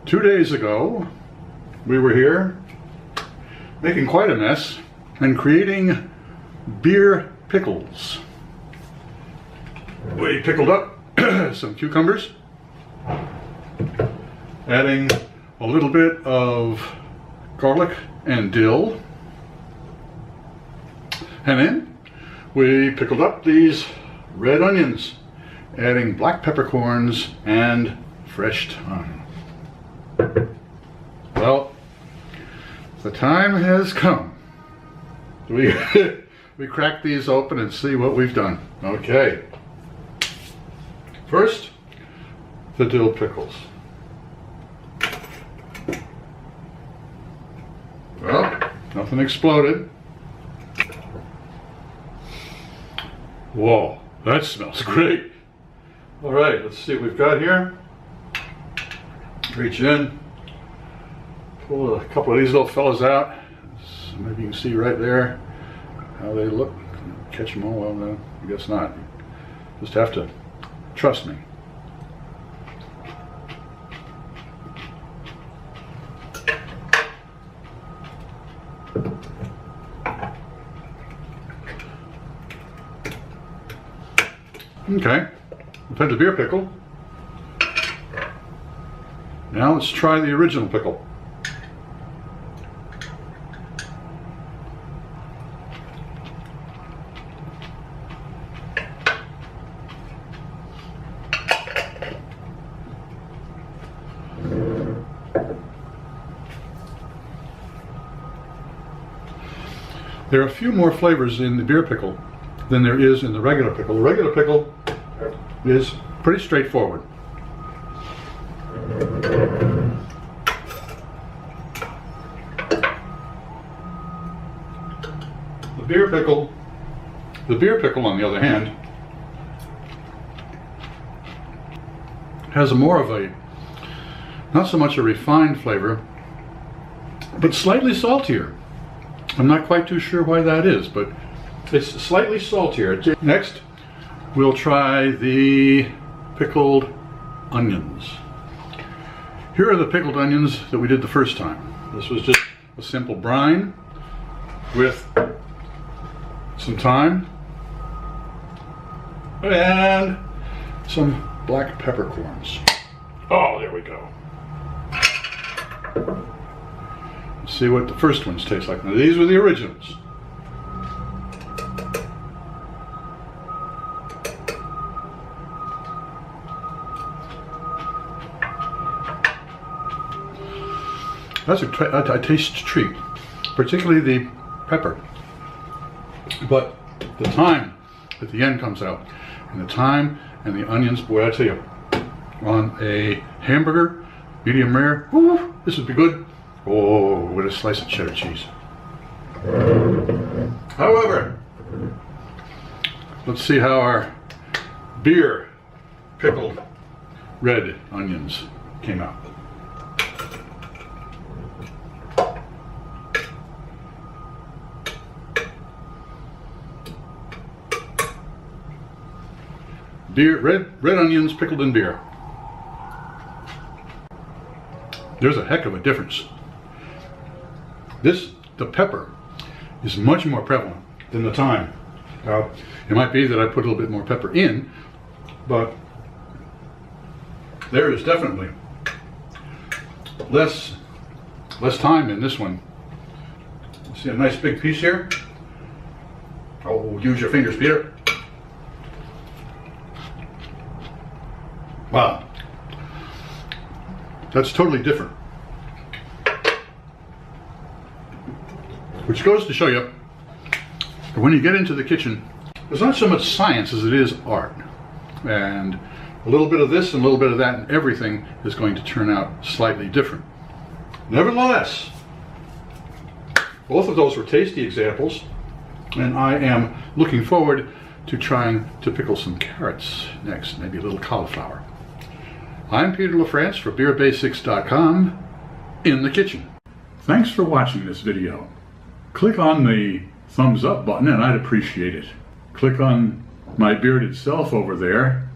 2 days ago, we were here making quite a mess and creating beer pickles. We pickled up some cucumbers, adding a little bit of garlic and dill, and then we pickled up these red onions, adding black peppercorns and fresh thyme. Well, the time has come. We crack these open and see what we've done. Okay. First, the dill pickles. Well, nothing exploded. Whoa, that smells great. All right, let's see what we've got here. Reach in, pull a couple of these little fellas out. So maybe you can see right there how they look. Catch them all? Well, no, I guess not. Just have to trust me. Okay, we've had the beer pickle. Now let's try the original pickle. There are a few more flavors in the beer pickle than there is in the regular pickle. The regular pickle is pretty straightforward. The beer pickle, on the other hand, has more of a, not so much a refined flavor, but slightly saltier. I'm not quite too sure why that is, but it's slightly saltier. Next, we'll try the pickled onions. Here are the pickled onions that we did the first time. This was just a simple brine with some thyme and some black peppercorns. Oh, there we go. Let's see what the first ones taste like. Now, these were the originals. That's a taste treat, particularly the pepper. But the thyme at the end comes out. And the thyme and the onions, boy, I tell you, on a hamburger, medium rare, woo, this would be good. Oh, with a slice of cheddar cheese. However, let's see how our beer pickled red onions came out. Red onions pickled in beer. There's a heck of a difference. The pepper is much more prevalent than the thyme. Now, it might be that I put a little bit more pepper in, but there is definitely less thyme in this one. See a nice big piece here? Oh, use your fingers, Peter. Wow, that's totally different. Which goes to show you that when you get into the kitchen, there's not so much science as it is art. And a little bit of this and a little bit of that, and everything is going to turn out slightly different. Nevertheless, both of those were tasty examples, and I am looking forward to trying to pickle some carrots next, maybe a little cauliflower. I'm Peter LaFrance for BeerBasics.com in the kitchen. Thanks for watching this video. Click on the thumbs up button and I'd appreciate it. Click on my bearded self over there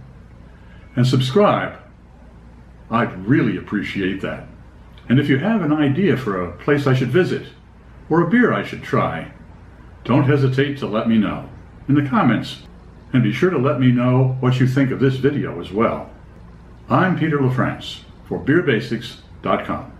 and subscribe. I'd really appreciate that. And if you have an idea for a place I should visit, or a beer I should try, don't hesitate to let me know in the comments. And be sure to let me know what you think of this video as well. I'm Peter LaFrance for BeerBasics.com.